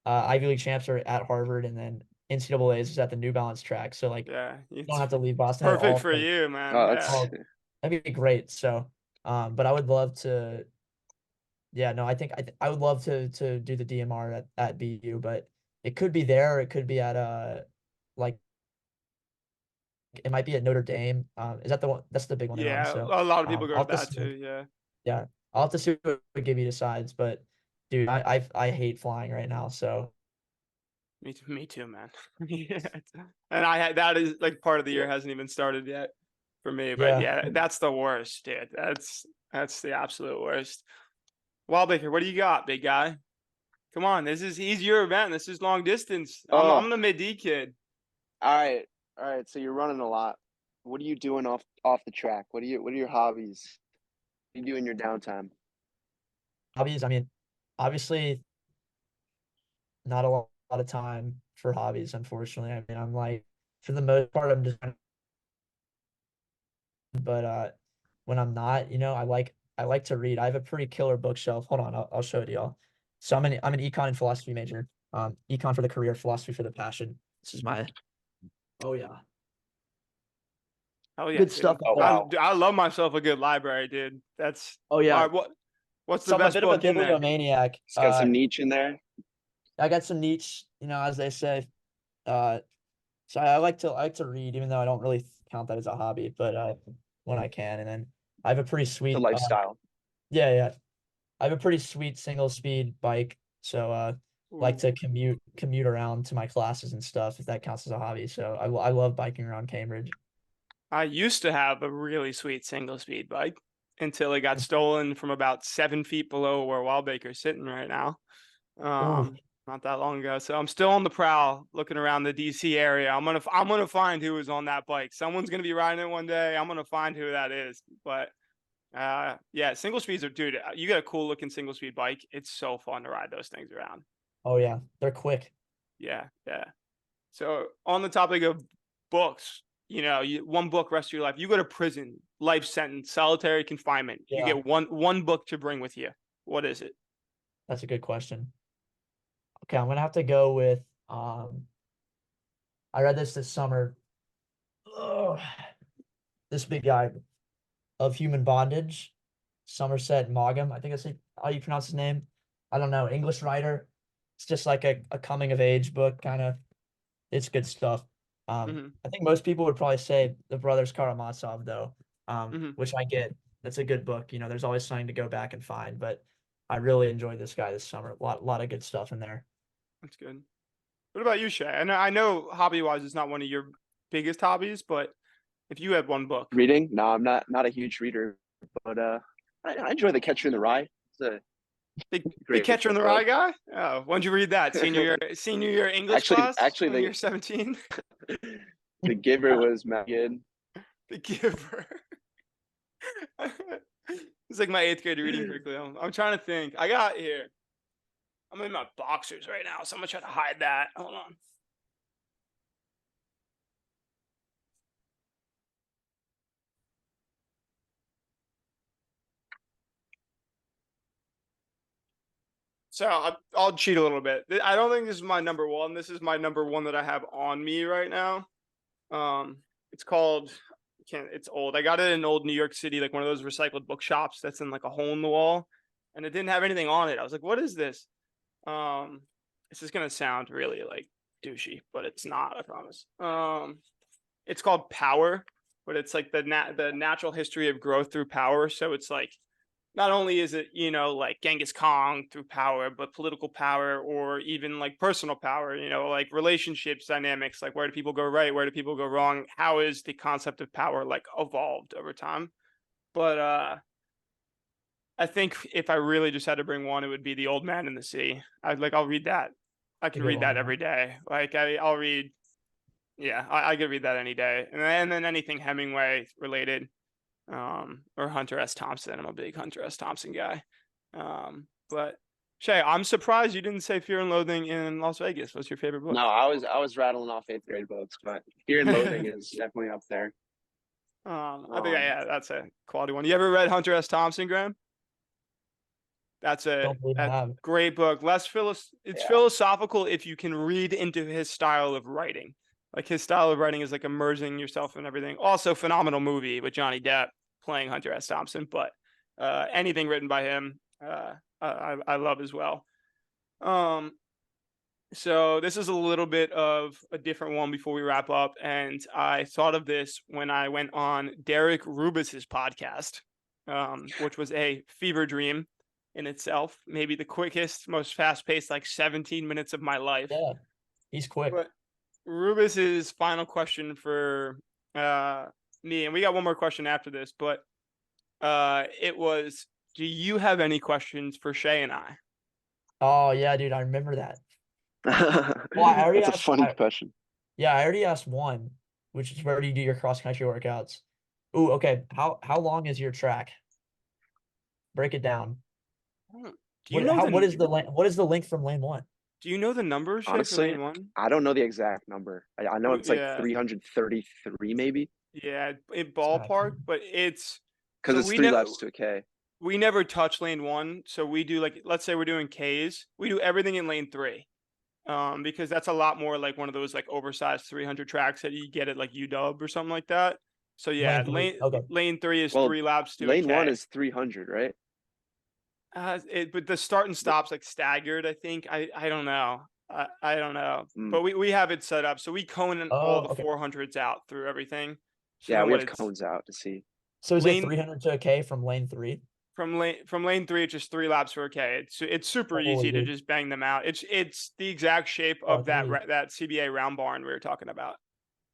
Ivy League champs are at Harvard, and then NCAA is at the New Balance track. So like, yeah, you don't have to leave Boston. Perfect for you, man. Oh, yeah. That'd be great. So, but I would love to. Yeah, no, I think I would love to do the DMR at BU, but it could be there. Or it could be at like it might be at Notre Dame. Is that the one? That's the big one. Yeah, So a lot of people go I'll to have that to too. Yeah. Yeah, I'll have to see what Gibby decides. But dude, I hate flying right now. So Me too, man. Yeah. And that is like part of the year hasn't even started yet for me. But yeah, that's the worst, dude. That's the absolute worst. Wildbaker, what do you got, big guy? Come on, he's your event. This is long distance. I'm the mid-D kid. All right. So you're running a lot. What are you doing off the track? What are your hobbies? What do you do in your downtime? Hobbies, I mean, obviously not a lot of time for hobbies, unfortunately. I mean, I'm like, for the most part, I'm just, but when I'm not, I like to read. I have a pretty killer bookshelf. Hold on, I'll show it to y'all. So I'm an econ and philosophy major. Econ for the career, philosophy for the passion. This is my, oh yeah. Oh yeah, Good dude. stuff. Oh, wow. I love myself a good library, dude. That's Oh yeah. what's the So I'm a best bit of a book in there? bibliomaniac. It's got some niche in there. I got some niche, as they say. Uh, so I like to read, even though I don't really count that as a hobby, but when I can. And then I have a pretty The sweet lifestyle. yeah. I have a pretty sweet single speed bike. So like to Ooh. commute around to my classes and stuff, if that counts as a hobby. So I love biking around Cambridge. I used to have a really sweet single speed bike until it got stolen from about 7 feet below where Wildbaker's sitting right now. Ooh, Not that long ago. So I'm still on the prowl looking around the DC area. I'm gonna find who was on that bike. Someone's gonna be riding it one day. I'm gonna find who that is. But yeah, single speeds are, dude, you got a cool looking single speed bike. It's so fun to ride those things around. oh yeah, they're quick. Yeah. So on the topic of books, one book rest of your life. You go to prison, life sentence, solitary confinement. You Yeah. get one book to bring with you. What is it? That's a good question. Okay, I'm gonna have to go with I read this summer. Ugh. This big guy of Human Bondage, Somerset Maugham. I think that's how you pronounce his name. I don't know. English writer. It's just like a coming of age book, kind of. It's good stuff. Mhm. I think most people would probably say the Brothers Karamazov, though, Mhm. which I get. That's a good book. There's always something to go back and find, but I really enjoyed this guy this summer. Lot of good stuff in there. That's good. What about you, Shay? I know hobby-wise it's not one of your biggest hobbies, but if you had one book. Reading? No, I'm not a huge reader, but I enjoy The Catcher in the Rye. It's a The great Catcher in the book. Rye guy? Oh, when'd you read that? Senior year English class Actually, when you're 17? The Giver was good. The Giver. It's like my 8th grade reading curriculum. I'm trying to think. I got here. I'm in my boxers right now, so I'm gonna try to hide that. Hold on. So I'll cheat a little bit. I don't think this is my number one. This is my number one that I have on me right now. It's called. It's old. I got it in old New York City, like one of those recycled bookshops that's in like a hole in the wall, and it didn't have anything on it. I was like, "What is this?" This is gonna sound really like douchey, but it's not. I promise. It's called Power, but it's like the natural history of growth through power. So it's like not only is it, like Genghis Khan through power, but political power or even like personal power, like relationships dynamics, like where do people go right? Where do people go wrong? How is the concept of power like evolved over time? But I think if I really just had to bring one, it would be The Old Man and the Sea. I'll read that. I can Good read one, that yeah. every day. Like I'll read, yeah, I could read that any day. And then anything Hemingway related. Or Hunter S. Thompson. I'm a big Hunter S. Thompson guy. But Shay, I'm surprised you didn't say Fear and Loathing in Las Vegas. What's your favorite book? No, I was rattling off 8th grade books, but Fear and Loathing is definitely up there. I think that's a quality one. You ever read Hunter S. Thompson, Graham? That's a Don't believe I have. great book. It's philosophical if you can read into his style of writing. Like his style of writing is like immersing yourself in everything. Also, phenomenal movie with Johnny Depp playing Hunter S. Thompson. But anything written by him, I love as well. So this is a little bit of a different one before we wrap up. And I thought of this when I went on Derek Rubis's podcast, which was a fever dream in itself. Maybe the quickest, most fast-paced, like 17 minutes of my life. Yeah, he's quick. But Rubis's final question for me, and we got one more question after this, but it was, do you have any questions for Shay and I? Oh yeah, dude, I remember that. Well, I already That's asked. a funny question. Yeah, I already asked one, which is where do you do your cross country workouts? Ooh, okay. How long is your track? Break it down. Do you know what is the length from lane 1? Do you know the number, Shay, for Honestly, lane 1? I don't know the exact number. I know it's like Yeah. 333 maybe. Yeah, it ballpark, but it's Because so it's we 3 know- laps to a K. we never touch lane 1, so we do like, let's say we're doing Ks, we do everything in lane 3. Because that's a lot more like one of those like oversized 300 tracks that you get at like UW or something like that. So yeah, Lane three, okay. lane 3 is Well, 3 laps to lane a K. 1 is 300, right? But the start and stops like staggered, I think. I don't know. I don't know. Mm. But we have it set up. So we cone all the okay. 400s out through everything. So Yeah, then we when have cones out to see. So is lane- it 300 to a K from lane 3? from lane 3, it's just 3 laps for a K. It's super easy to Holy. just bang them out. It's the exact shape Oh, of that geez. that CBA round barn we were talking about.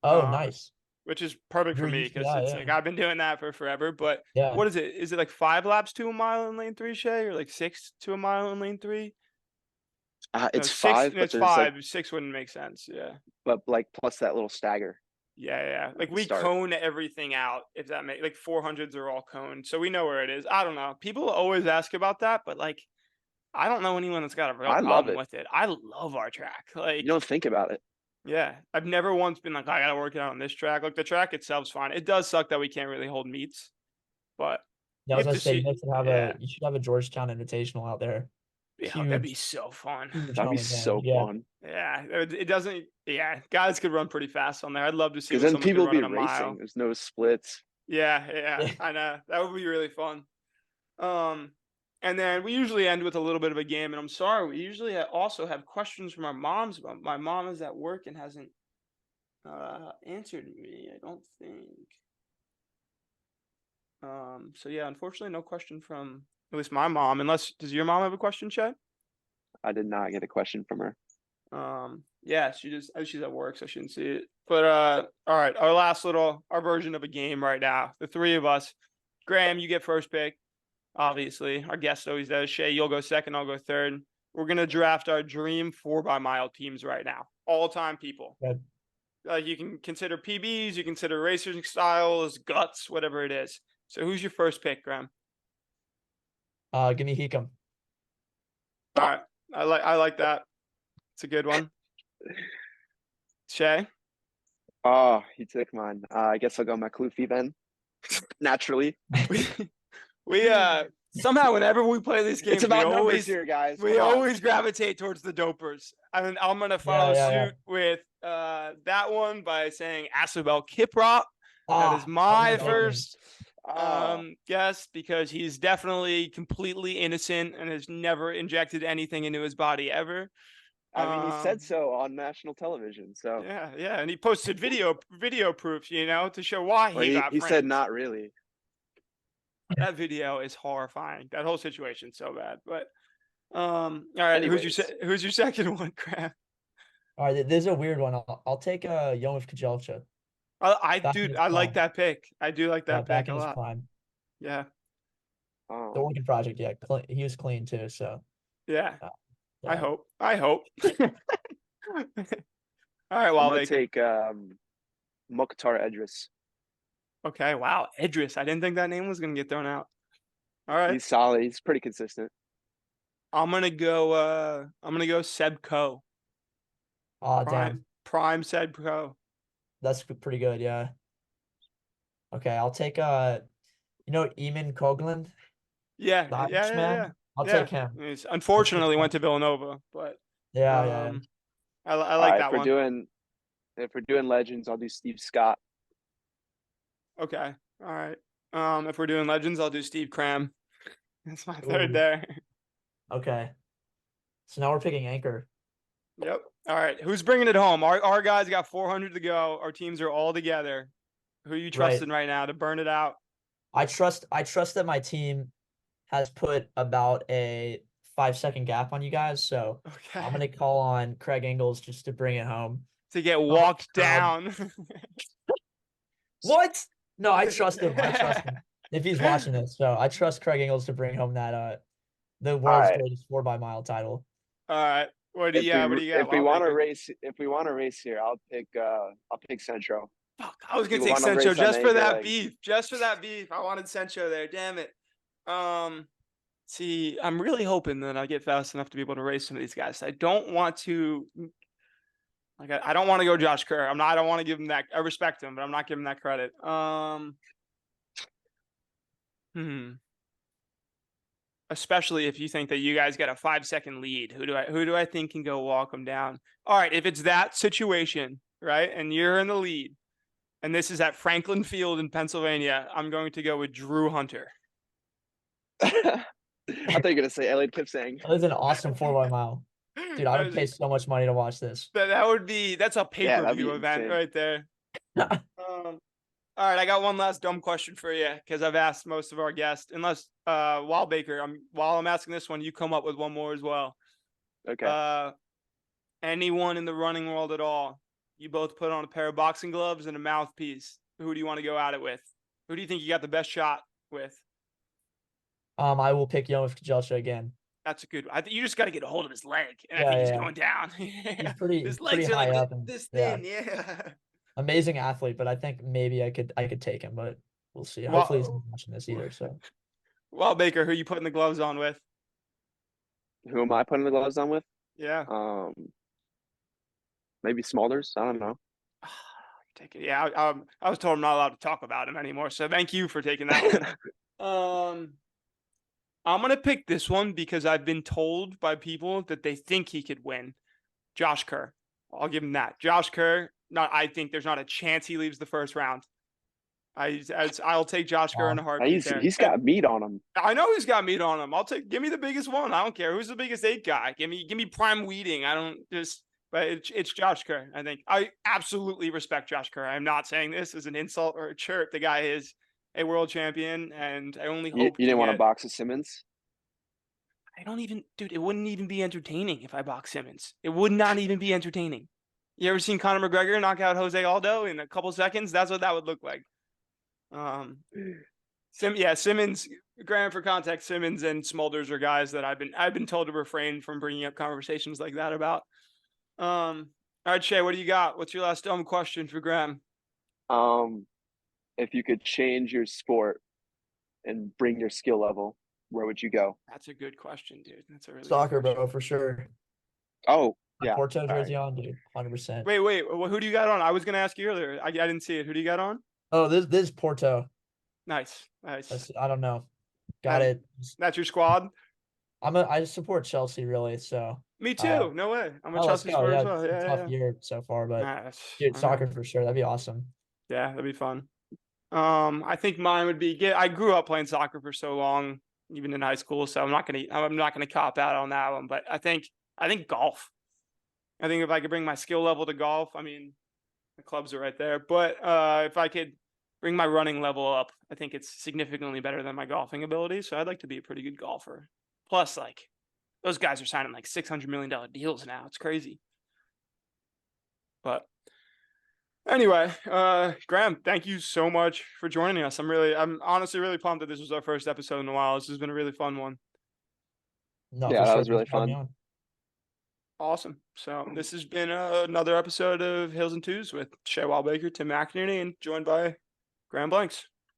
Oh, nice. Which is perfect for You're me used to because that, it's yeah. like I've been doing that for forever. But Yeah. what is it? Is it like 5 laps to a mile in lane 3, Shea, or like 6 to a mile in lane 3? It's No, 5, but It's there's 5. like, 6 wouldn't make sense. Yeah. but like plus that little stagger. Yeah. Like the we start. cone everything out. If that makes like 400s are all coned, so we know where it is. I don't know. People always ask about that, but like I don't know anyone that's got a real I love problem it. with it. I love our track. Like You don't think about it. yeah, I've never once been like I gotta work it out on this track. Like the track itself's fine. It does suck that we can't really hold meets, but Yeah, I you was have gonna to say see. you should have a Georgetown Invitational out there. Yeah, that'd be so fun. Huge That'd be home so advantage. Yeah. fun. Yeah, it doesn't. Yeah, guys could run pretty fast on there. I'd love to see Because what then someone people could be run a mile. racing. There's no splits. Yeah, Yeah. I know. That would be really fun. And then we usually end with a little bit of a game. And I'm sorry, we usually also have questions from our moms, but my mom is at work and hasn't answered me, I don't think. So yeah, unfortunately, no question from at least my mom. Unless, does your mom have a question, Chet? I did not get a question from her. Yeah, she's at work, so she didn't see it. But all right, our version of a game right now. The three of us. Graham, you get first pick. Obviously, our guest always does. Shea, you'll go second. I'll go third. We're gonna draft our dream 4x-mile teams right now. All-time people. Good. You can consider PBs, you consider racing styles, guts, whatever it is. So who's your first pick, Graham? Give me Heekum. All right, I like that. It's a good one. Shea? Oh, he took mine. I guess I'll go McLuffy then. Naturally. We somehow whenever we play these games, It's about numbers here, guys. we Come on. always gravitate towards the dopers. I mean, I'm gonna follow suit with that one by saying Asabel Kiprop. That is my first guess because he's definitely completely innocent and has never injected anything into his body ever. I mean, he said so on national television. So yeah, and he posted video proof, to show why or he got he framed. said not really. That video is horrifying. That whole situation's so bad. But all right, Anyways. who's your second one, Graham? All right, this is a weird one. I'll take Yomif Kajelcha. I like that pick. I do like that back pick in a his lot. prime. Yeah. The Lincoln Project, yeah, he was clean too. So Yeah. yeah. I hope. All right, I'm gonna take Mokhtar Edris. Okay, wow, Edris. I didn't think that name was gonna get thrown out. All right, He's solid. He's pretty consistent. I'm gonna go Seb Coe. Oh, damn. Prime Seb Coe. That's pretty good, yeah. Okay, I'll take Eamon Coughlin. Yeah. I'll take him. He's unfortunately went to Villanova, but yeah. I like that one. If we're doing legends, I'll do Steve Scott. Okay. All right. If we're doing legends, I'll do Steve Cram. That's my third there. Okay. So now we're picking anchor. Yep. All right. Who's bringing it home? Our guys got 400 to go. Our teams are all together. Who are you trusting right now to burn it out? I trust that my team has put about a 5-second gap on you guys. So okay. I'm gonna call on Craig Ingles just to bring it home. To get walked down. What? No, I trust him. If he's watching this. So I trust Craig Ingles to bring home that the world's greatest 4x-mile title. All right. What do you got? If we want to race here, I'll pick Centro. Fuck, I was gonna take Centro just for that beef. Just for that beef. I wanted Centro there. Damn it. See, I'm really hoping that I get fast enough to be able to race some of these guys. I don't want to I don't want to go Josh Kerr. I don't want to give him that. I respect him, but I'm not giving that credit. Especially if you think that you guys got a 5-second lead. Who do I think can go walk them down? All right, if it's that situation, right, and you're in the lead, and this is at Franklin Field in Pennsylvania. I'm going to go with Drew Hunter. I thought you were gonna say Elliot Kipsang. That was an awesome 4x mile. Dude, I would That pay was- so much money to watch this. that's a Yeah, pay-per-view that'd be event insane. right there. All right, I got one last dumb question for you because I've asked most of our guests. Unless while Baker, while I'm asking this one, you come up with one more as well. Okay. Anyone in the running world at all? You both put on a pair of boxing gloves and a mouthpiece. Who do you want to go at it with? Who do you think you got the best shot with? I will pick Jonas Kajelcha again. That's a good. I think you just got to get a hold of his leg, and I Yeah, think he's yeah. going down. He's pretty His pretty legs are high like up and this yeah, thin. Yeah. amazing athlete, but I think maybe I could take him, but we'll see. Well- Hopefully he's not watching this either. So Well, Baker, who you putting the gloves on with? Who am I putting the gloves on with? Yeah. Maybe Smulders. I don't know. Take it. Yeah. I was told I'm not allowed to talk about him anymore. So thank you for taking that one. I'm gonna pick this one because I've been told by people that they think he could win. Josh Kerr. I'll give him that. Josh Kerr. I think there's not a chance he leaves the first round. I'll take Josh Kerr in a heartbeat. He's got meat on him. I know he's got meat on him. Give me the biggest one. I don't care who's the biggest 8 guy. Give me Prime Weeding. I don't just. But it's Josh Kerr. I think I absolutely respect Josh Kerr. I'm not saying this as an insult or a chirp. The guy is a world champion, and I only hope You didn't want to box with Simmons? I don't even, dude. It wouldn't even be entertaining if I boxed Simmons. It would not even be entertaining. You ever seen Conor McGregor knock out Jose Aldo in a couple seconds? That's what that would look like. Simmons. Graham, for context, Simmons and Smulders are guys that I've been told to refrain from bringing up conversations like that about. All right, Shea, what do you got? What's your last dumb question for Graham? If you could change your sport and bring your skill level, where would you go? That's a good question, dude. That's a really soccer, good question. bro, for sure. Oh, My yeah. Porto all jersey right. on, dude, 100%. Wait. Who do you got on? I was gonna ask you earlier. I didn't see it. Who do you got on? Oh, this is Porto. Nice. I don't know. Got it. That's your squad. I support Chelsea really, so Me too. No way. I'm a let's Chelsea go. supporter Yeah, as well. it's a Yeah. tough year so far, but Nice. dude, All soccer right. for sure. That'd be awesome. Yeah, that'd be fun. I think mine would be I grew up playing soccer for so long, even in high school, so I'm not gonna cop out on that one. But I think golf. I think if I could bring my skill level to golf, I mean, the clubs are right there. But if I could bring my running level up, I think it's significantly better than my golfing ability. So I'd like to be a pretty good golfer. Plus, like, those guys are signing like $600 million deals now. It's crazy. But anyway, Graham, thank you so much for joining us. I'm honestly really pumped that this was our first episode in a while. This has been a really fun one. No, Yeah, for that sure. was really Thanks for having fun. me on. Awesome. So this has been another episode of Hills and Twos with Shea Baker, Tim McInerney, and joined by Graham Blanks.